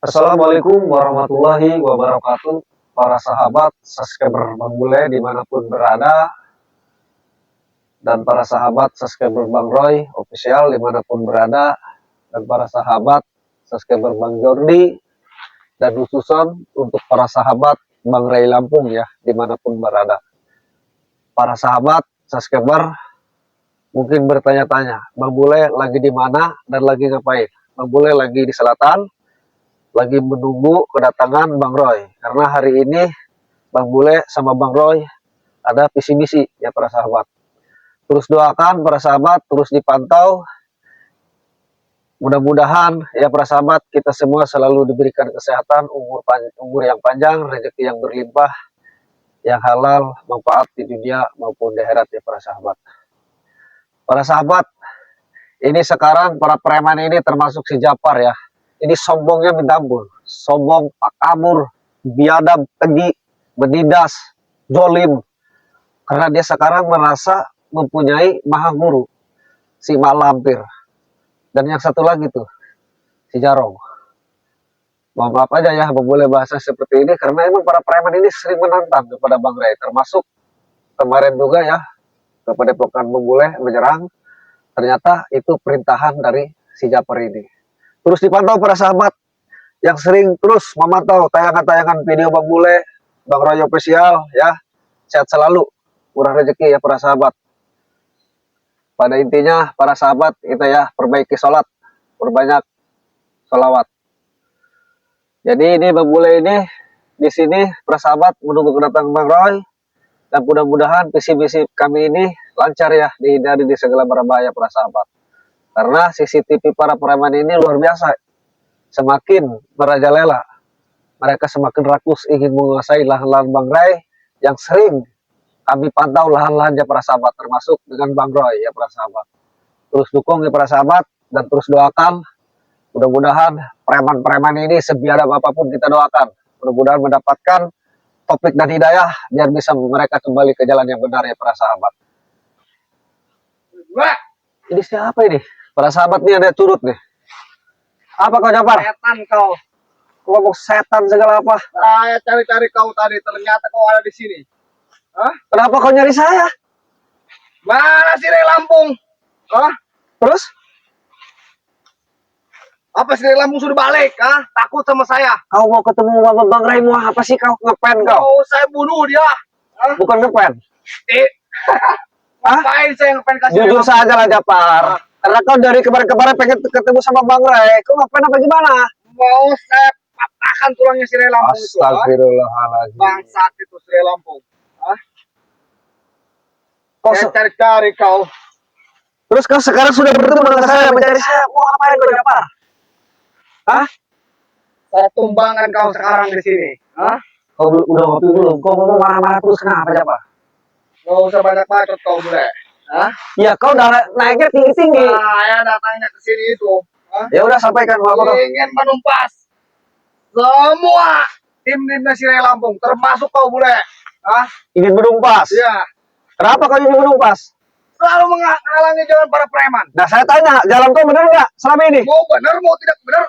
Assalamualaikum warahmatullahi wabarakatuh. Para sahabat subscriber Bang Bule dimanapun berada, dan para sahabat subscriber Bang Roy official dimanapun berada, dan para sahabat subscriber Bang Jordi, dan khususan untuk para sahabat Bang Ray Lampung ya dimanapun berada. Para sahabat subscriber mungkin bertanya-tanya, Bang Bule lagi di mana dan lagi ngapain? Bang Bule lagi di selatan, lagi menunggu kedatangan Bang Roy, karena hari ini Bang Bule sama Bang Roy ada visi misi ya para sahabat. Terus doakan para sahabat, terus dipantau, mudah-mudahan ya para sahabat kita semua selalu diberikan kesehatan, umur yang panjang, rezeki yang berlimpah, yang halal, manfaat di dunia maupun di akhirat ya para sahabat. Para sahabat, ini sekarang para preman ini termasuk si Japar ya. Ini sombongnya minta ampun, sombong, takabur, biadab, keji, menindas, dolim. Karena dia sekarang merasa mempunyai maha guru, si Mak Lampir. Dan yang satu lagi tuh, si Jarong. Maaf aja ya, boleh bahasa seperti ini, karena emang para preman ini sering menantang kepada Bang Ray. Termasuk kemarin juga ya, kepada Padepokan Bang Bule menyerang. Ternyata itu perintahan dari si Japar ini. Terus dipantau para sahabat yang sering terus memantau tayangan-tayangan video Bang Bule, Bang Roy official ya. Sehat selalu, murah rezeki ya para sahabat. Pada intinya para sahabat kita ya perbaiki sholat, perbanyak sholawat. Jadi ini Bang Bule ini di sini para sahabat menunggu kedatangan Bang Roy, dan mudah-mudahan visi-visi kami ini lancar ya, dihindari di segala berbahaya para sahabat. Karena CCTV para preman ini luar biasa. Semakin merajalela, mereka semakin rakus ingin menguasai lahan-lahan Bang Ray yang sering kami pantau lahan-lahannya para sahabat, termasuk dengan Bang Roy ya para sahabat. Terus dukung ya para sahabat, dan terus doakan. Mudah-mudahan preman-preman ini sebiadab apapun kita doakan. Mudah-mudahan mendapatkan topik dan hidayah, biar bisa mereka kembali ke jalan yang benar ya para sahabat. Ini siapa ini? Para sahabat nih ada turut nih. Apa kau Japar? Setan kau. Kau ngomong setan segala apa? Saya cari-cari kau tadi, ternyata kau ada di sini. Hah? Kenapa kau nyari saya? Mana si Ray Lampung? Hah? Terus? Apa si Ray Lampung sudah balik? Hah? Takut sama saya? Kau mau ketemu sama Bang Ray, mau apa sih kau? Ngepen kau? Oh, saya bunuh dia. Hah? Bukan ngepen. Ngapain saya ngepen kasih Jujur saja lah Japar. Karena kau dari kemarin-kemarin pengen ketemu sama Bang Ray. Kau ngapain apa gimana? Mau saya patahkan tulangnya si Ray Lampung itu. Astagfirullahaladzim. Bangsat itu si Ray Lampung. Hah? Kau Saya cari-cari kau. Terus kau sekarang sudah bertemu dengan saya, mencari saya. Mau ngapain kau Japar? Hah? Saya tumbangkan kau sekarang di sini. Hah? Kau udah ngopi belum? Kau ngomong marah-marah terus kenapa Japar? Gak usah banyak bacot kau boleh. Hah? Ya kau udah naiknya tinggi-tinggi. Saya datangnya ke sini itu. Hah? Ya udah sampaikan apa kau? Ingin menumpas semua tim-timnya si Ray Lampung, termasuk kau boleh. Hah? Ingin menumpas? Iya. Kenapa kau ingin menumpas? Selalu menghalangi jalan para preman. Nah saya tanya, jalan kau benar nggak selama ini? Mau benar, mau tidak benar,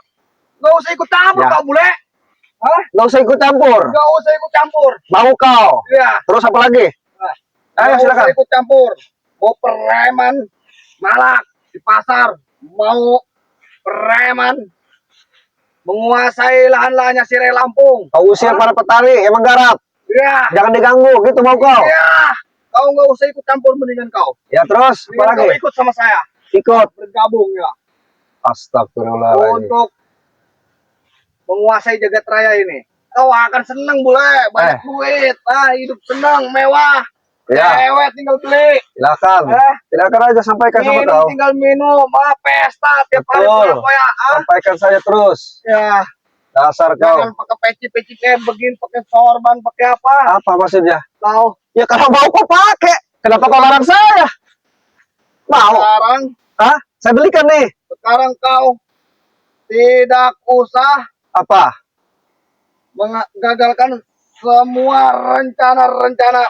gak usah ikut campur Ya. kau boleh. Hah? Nggak usah ikut campur. Gak usah ikut campur. Mau kau? Iya. Terus apa lagi? Nah, Ayo gak silakan. usah ikut campur. Mau preman malak di pasar, mau preman menguasai lahan-lahannya si Ray Lampung. Kau usir para petani yang menggarap. Iya. Jangan diganggu, gitu mau kau? Iya. Kau nggak usah ikut campur mendingan kau. Ya terus, apa Mendingan kau lagi? ikut sama saya. Ikut. Bergabung ya. Astagfirullahaladzim. Untuk menguasai jagat raya ini. Kau akan senang bule, banyak duit, hidup senang, mewah. Ya. Cewek tinggal beli. Silakan. Silakan aja sampaikan sama Minum kau. tinggal minum, pesta tiap hari Betul. ya. Sampaikan saja terus. Ya. Dasar kau. Jangan pakai peci-peci kayak begini, pakai sorban, pakai apa? Apa maksudnya? Kau Ya kalau mau kau pakai. Kenapa kau larang saya? Mau? Hah? Saya belikan nih. Sekarang kau tidak usah Apa? menggagalkan semua rencana-rencana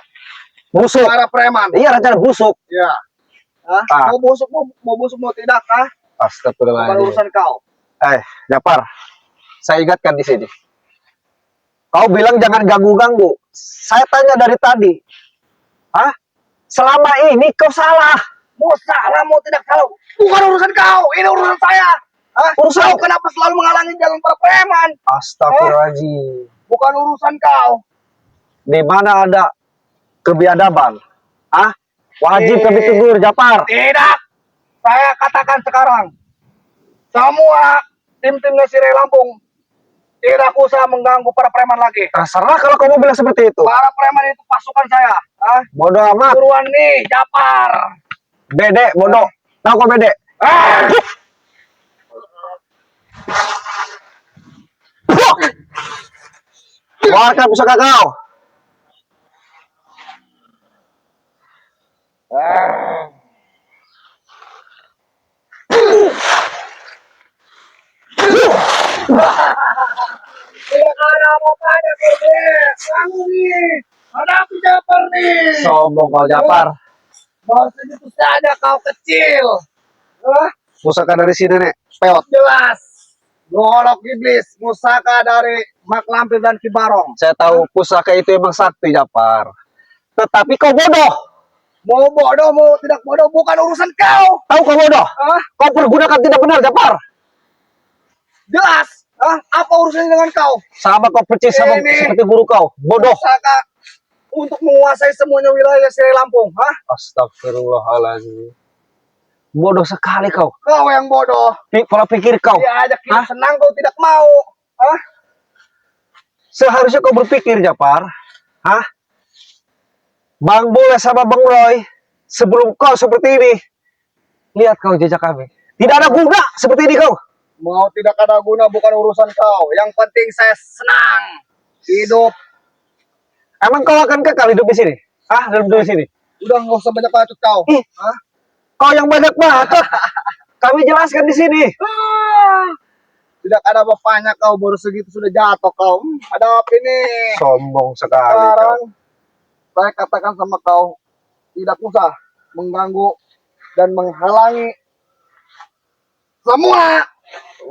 Busuk. para preman. Iya, rencana busuk. Ya. Hah? Ah. Mau busuk mau tidak kah? Bukan Astagfirullahaladzim. urusan kau. Japar. Saya ingatkan di sini. Kau bilang jangan ganggu-ganggu. Saya tanya dari tadi. Hah? Selama ini kau salah. Mau salah, mau tidak salah. Bukan urusan kau, ini urusan saya. Hah? Urusan- Kau kenapa selalu menghalangi jalan para preman? Astagfirullahaladzim. Bukan urusan kau. Di mana ada kebiadaban? Hah? Wajib kami tegur, Japar. Tidak. Saya katakan sekarang. Semua tim-timnya Sirih Lampung tidak usah mengganggu para preman lagi. Terserah kalau kamu bilang seperti itu. Para preman itu pasukan saya. Hah? Bodoh amat. Buruan nih, Japar. Bede, bodoh. Tahu kau bede? Ah! Keluarkan pusaka kau. Tidak ada apa-apanya, Bebe. Kamu nih. Hadapi Japar nih. Sombong kau, Japar. Mau segitu saja kau kecil. Hah? Pusaka dari sini, Nek. Peot. Jelas. Golok iblis, pusaka dari Mak Lampir dan Ki Barong. Saya tahu pusaka itu emang sakti, Japar. Tetapi kau bodoh. Mau bodoh, mau tidak bodoh, bukan urusan kau. Tahu kau bodoh? Hah? Kau pergunakan tidak benar, Japar. Jelas. Hah? Apa urusannya dengan kau? Sama kau percis sama Ini. seperti guru kau. Bodoh. Pusaka untuk menguasai semuanya wilayah Sirih Lampung. Hah? Astagfirullahaladzim. Bodoh sekali kau. Kau yang bodoh. Pola pikir kau. Diajak kita Hah? senang, kau tidak mau. Hah? Seharusnya kau berpikir, Japar. Hah? Bang Boleh sama Bang Roy, sebelum kau seperti ini, lihat kau jejak kami. Tidak ada guna seperti ini kau. Mau tidak ada guna bukan urusan kau. Yang penting saya senang hidup. Emang kau akan kekal hidup di sini? Ah, dalam di sini. Udah nggak usah banyak bacot kau. Ih. Hah? Kau yang banyak banget. Kami jelaskan di sini. Tidak ada bapaknya kau, baru segitu sudah jatuh kau. Ada apa ini? Sombong sekali. Sekarang saya katakan sama kau, tidak usah mengganggu dan menghalangi semua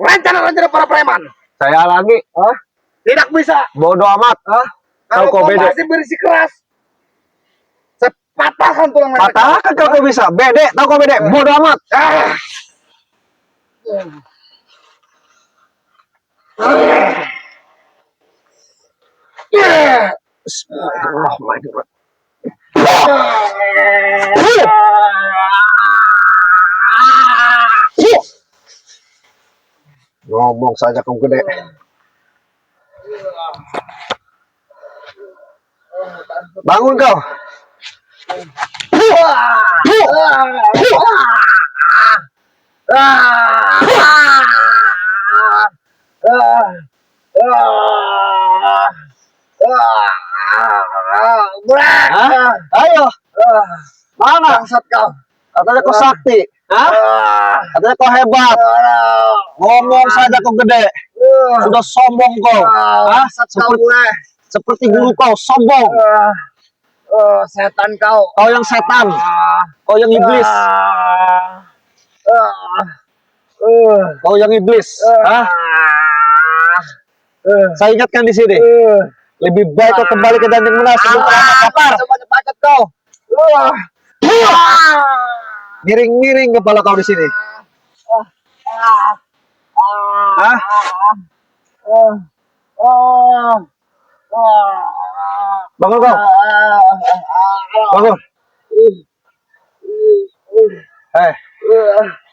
rencana-rencana para preman. Saya lagi. Hah? Tidak bisa. Bodoh amat. Hah? Kalau Kalau kau kau beda. masih berisi keras, saya patahkan tulang leher kau. Patahkan kalau kau bisa. Bede, tahu kau bede. Bodoh amat. Ah. Bismillahirrahmanirrahim. Ngomong saja kau gede. Bangun kau. Hah? Ayo. Mana? Bangsat kau. Katanya kau sakti. Hah? Katanya kau hebat. Ngomong saja kau gede. Sudah sombong kau. Hah? Bangsat kau gue. Seperti guru kau, sombong. Setan kau. Kau yang setan. Kau yang iblis. Kau yang iblis. Hah? Saya ingatkan di sini. Lebih baik kau kembali ke Danjeng Menas sebelum terlambat, Japar. Cepat-cepat kau. Miring-miring kepala kau di sini. Hah? Bangun kau. Bangun.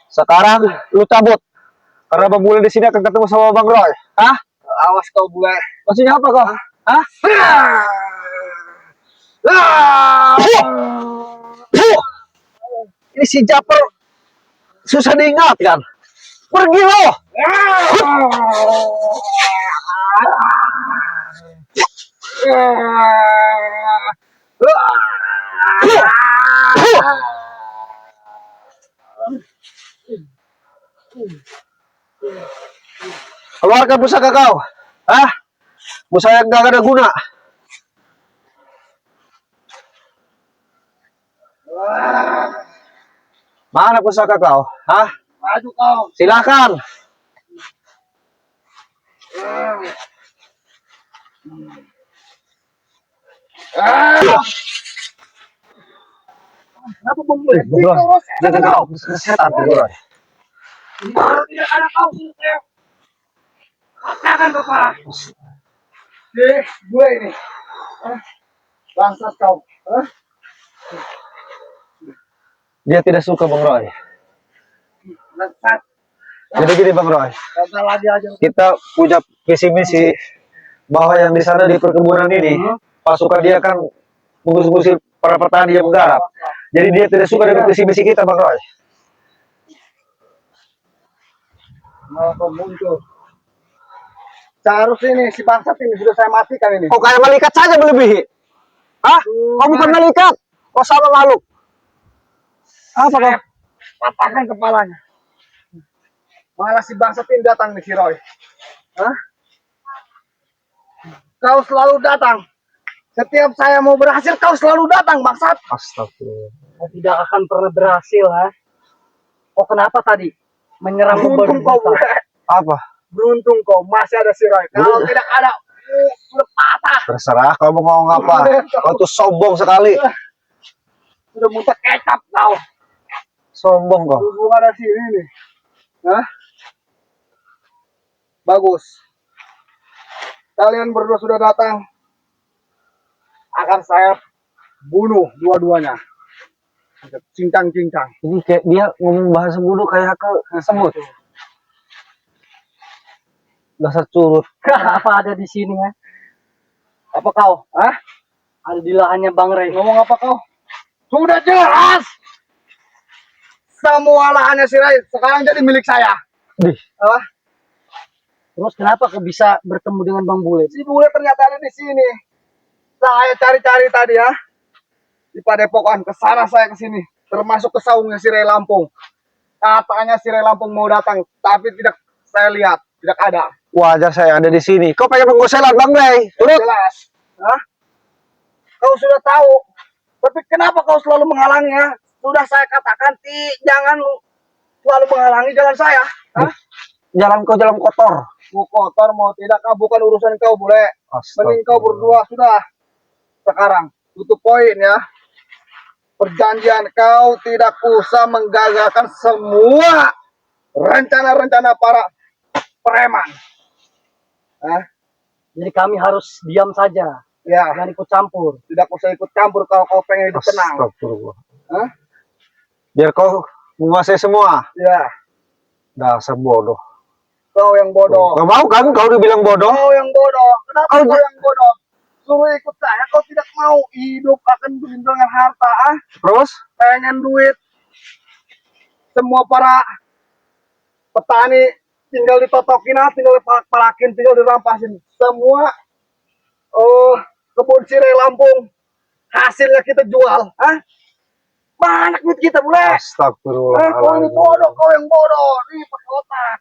Sekarang lu cabut. Karena Bang Bule di sini akan ketemu sama Bang Roy. Hah? Awas kau Bule. Maksudnya apa kau? Hah? Ini si Japar susah diingatkan. Pergi lo. Keluarkan pusaka kau. Hah? Pusaka yang gak ada guna. Mana pusaka kau? Hah? Maju kau. Silakan. Ah, kenapa membuat Bang Roy, jaga kau kesehatan Bang Roy. Kalau tidak ada kau, saya katakan kepala. Gue ini. Bangsat kau. Dia tidak suka Bang Roy. Bangsat. Jadi gini Bang Roy, Gagal lagi aja. kita punya visi misi bahwa yang di sana di perkebunan ini pasukan dia kan mengusir para petani yang menggarap. Jadi dia tidak suka dengan visi misi kita Bang Roy. Malah kau muncul. Seharusnya ini si bangsat ini sudah saya matikan ini. Kau kayak malaikat saja melebihi. Hah? Kau bukan malaikat. Kau sama makhluk. Apa kau? Patahkan kepalanya. Malah si bangsat ini datang nih si Roy. Hah? Kau selalu datang. Setiap saya mau berhasil, kau selalu datang, bangsat. Astagfirullah. Kau tidak akan pernah berhasil, ha? Kau kenapa tadi menyerang Beruntung kau, bule. Apa? Beruntung kau, masih ada si Roy. Kalau tidak ada, sudah patah. Terserah kau mau ngomong apa. Kau tuh sombong sekali. Sudah muntah kecap kau. Sombong kau. Berhubung ada sini nih. Hah? Bagus. Kalian berdua sudah datang. Akan saya bunuh dua-duanya. Cincang-cincang. Ini kayak dia ngomong bahasa bodoh kayak ke semut. Dasar curut. Apa ada di sini, ha? Apa kau? Hah? Ada di lahannya Bang Ray. Ngomong apa kau? Sudah jelas. Semua lahannya si Ray sekarang jadi milik saya. Dih. Hah? Terus kenapa kau bisa bertemu dengan Bang Bule? Si Bule ternyata ada di sini. Saya cari-cari tadi ya. Di Padepokan, ke sana saya ke sini. Termasuk ke saungnya si Ray Lampung. Katanya si Ray Lampung mau datang, tapi tidak saya lihat, tidak ada. Wajar saya ada di sini. Kau pengen menggoselan Bang Ray? Turut. Jelas. Hah? Kau sudah tahu. Tapi kenapa kau selalu menghalanginya? Sudah saya katakan, jangan selalu menghalangi jalan saya. Hah? Jalan kau jalan kotor. Mau kotor mau tidak, bukan urusan kau, Bule. Mending kau berdua sudah. Sekarang, tutup poin ya. Perjanjian kau tidak usah menggagalkan semua rencana-rencana para preman. Hah? Jadi kami harus diam saja, Ya, jangan ikut campur. tidak usah ikut campur kalau kau pengen hidup tenang. Astagfirullah. Hah? Biar kau menguasai semua. Ya, Dasar bodoh. kau yang bodoh. Kau mau kan kau dibilang bodoh? Kau yang bodoh. Kenapa Kau kau yang bodoh? Suruh ikut saya, kau tidak mau hidup akan dengan harta. Terus? Pengen duit. Semua para petani tinggal ditotokin, tinggal dipalakin, tinggal dirampasin. Semua kebun sirih Lampung hasilnya kita jual. Hah? Banyak duit kita, Bule. Astagfirullah. Kau ini bodoh, kau yang bodoh. Nih, pakai otak.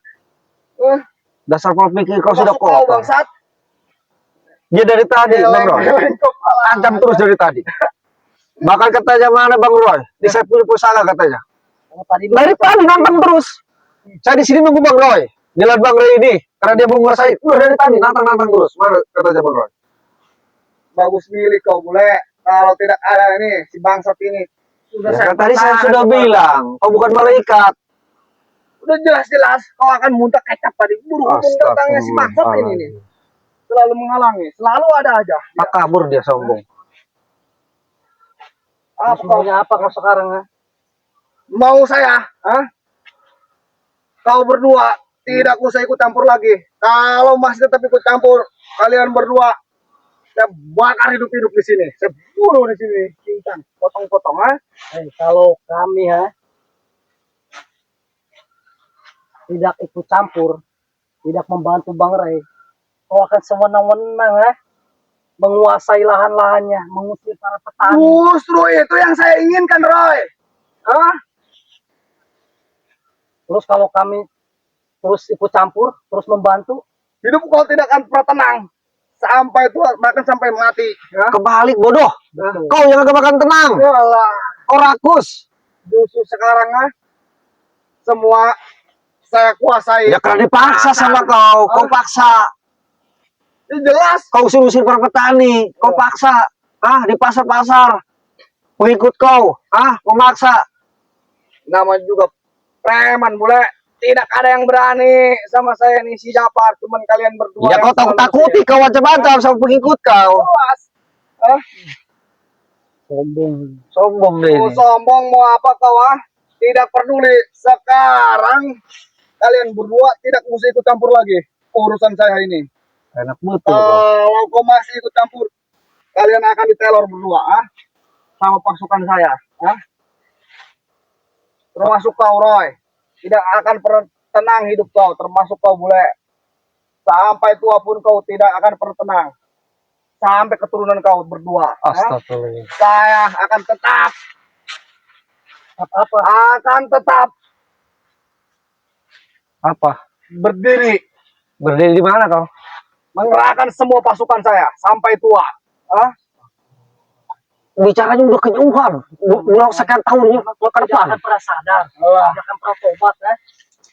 Dasar pola pikir kau sudah Masuk kau, kotor. bangsat. Dia dari tadi Bang Roy. Ancam terus dari tadi. Bahkan katanya mana Bang Roy? Di saya punya pusaka katanya. Oh, tadi Dari tadi nantang terus. Saya di sini nunggu Bang Roy. Jalan Bang Roy ini karena dia mau menguasai. Udah dari tadi nantang terus. Mana katanya Bang Roy? Bagus milik kau, Bule. Kalau tidak ada ini, si bangsat ini. Sudah Ya, kan tadi saya pertahankan sudah kepala. bilang, kau bukan malaikat. Udah jelas-jelas kau akan muntah kecap tadi. Berhubung datangnya si bangsat ini nih. Selalu menghalangi, selalu ada aja. Tak kabur dia sombong. Apa kau maunya apa kau sekarang, ha? mau saya? Hah? Kau berdua tidak usah ikut campur lagi. Kalau masih tetap ikut campur, kalian berdua saya bakar hidup-hidup di sini. Saya bunuh di sini, cincang, potong-potong, Kalau kami, ha, tidak ikut campur, tidak membantu Bang Ray, kau akan sewenang-wenang, ha, menguasai lahan-lahannya, mengusir para petani. Justru itu yang saya inginkan, Roy. Hah? Terus kalau kami terus ikut campur, terus membantu, Hidup kau tidak akan pernah tenang sampai tua, bahkan sampai mati. Ya? Kebalik bodoh. Kau yang agak makan tenang. Yalah. Kau rakus. Justru sekarang semua saya kuasai. Ya karena dipaksa sama kau. Kau paksa. Jelas. Kau usir para petani, kau paksa, di pasar-pasar. Pengikut kau, memaksa. Namanya juga preman bule. Tidak ada yang berani sama saya nih si Japar. Cuman kalian berdua. Ya kau takut-takuti kau macam-macam sama pengikut kau. Jelas. Sombong deh Mau ini. sombong mau apa kau Tidak peduli. Sekarang kalian berdua tidak usah ikut campur lagi urusan saya ini. Enak betul kau. Kalau kau masih ikut campur, kalian akan diteror berdua sama pasukan saya. Termasuk kau Roy. Tidak akan pernah tenang hidup kau, termasuk kau bule. Sampai tua pun kau tidak akan pernah tenang. Sampai keturunan kau berdua. Astagfirullah. Saya akan tetap Apa? berdiri Berdiri di mana kau? mengerahkan semua pasukan saya sampai tua. Bicaranya udah kejauhan. Udah sekian tahun ke Tidak depan. akan pernah sadar. Alah. Tidak akan pernah tobat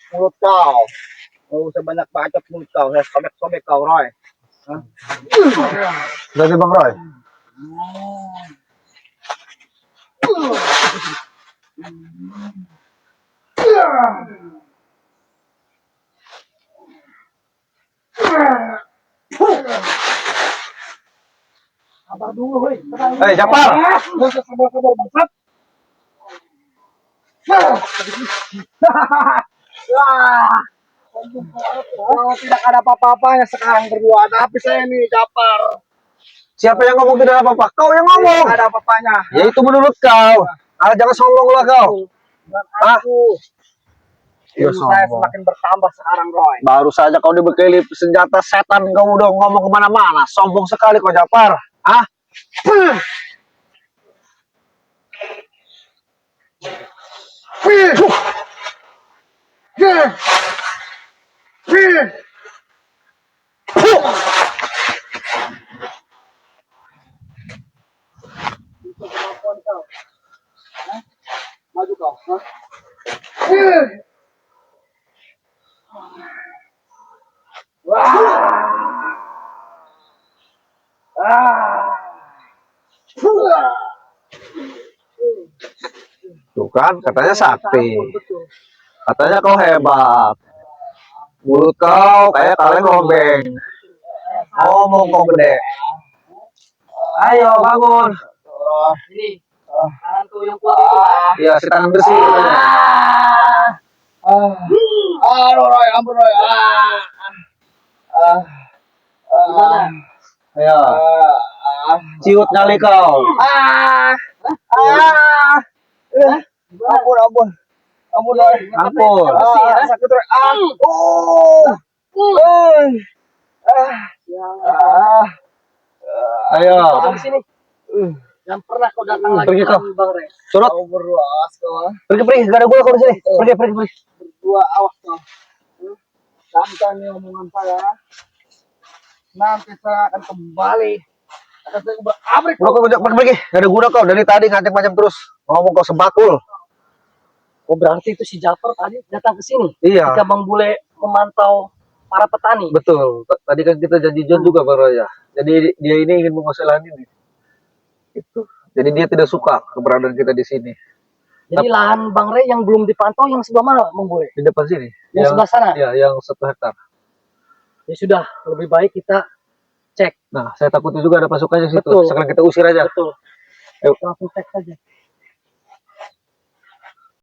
Mulut kau. Nggak usah banyak bacot mulut kau. Saya sobek-sobek kau Roy. Dari Bang Roy. Sabar dulu, woi. Japar. Nggak usah sabar-sabar bangsat. Oh, tidak ada apa-apanya sekarang berdua. Tapi saya nih Japar. Siapa yang ngomong tidak apa-apa? Kau yang ngomong. Tidak ada apa-apanya. Ya itu menurut kau. Jangan sombong lah kau. Dan aku. Ya, Ilmu saya sombong. semakin bertambah sekarang Roy. Baru saja kau dibekali senjata setan, kau udah ngomong kemana-mana. Sombong sekali kau Japar. Kemampuan kau. Maju kau. Tuh kan, katanya sakti. Katanya kau hebat. Mulut kau kayak kaleng rombeng. Ngomong kau gede. Ayo bangun. Ini, tangan tuh yang kuat itu. Iya, si tangan bersih. Aduh Roy, ampun Roy. Gimana? Ayo, ciut nyali kau. Ampun, ampun. Ampun Roy. Ampun. Sakit Roy. Ayo. Kau di sini. Jangan pernah kau datang lagi. Pergi kau. Bang Rey. Surut. Kau berluas kau. Pergi, gak ada gua kau di sini. Pergi. Berdua awas kau. Camkan nih omongan saya. Nanti saya akan kembali. Akan saya berabrik. Udah kau pergi. Gak ada guna kau. Dari tadi ngancam macam terus. Ngomong kau sebakul. Oh, berarti itu si Japar tadi datang ke sini. Iya. Ketika Bang Bule memantau para petani. Betul. Tadi kan kita janjian juga baru ya. Jadi dia ini ingin menguasai lahan ini. Itu. Jadi dia tidak suka keberadaan kita di sini. Jadi lahan Bang Rey yang belum dipantau yang sebelah mana, Bang Bule? Di depan sini. Yang sebelah sana? Iya, yang 1 hektar. Ya sudah, lebih baik kita cek. Nah, saya takut juga ada pasukannya situ. Betul. Sekarang kita usir aja. Betul. Ayo. Langsung cek saja.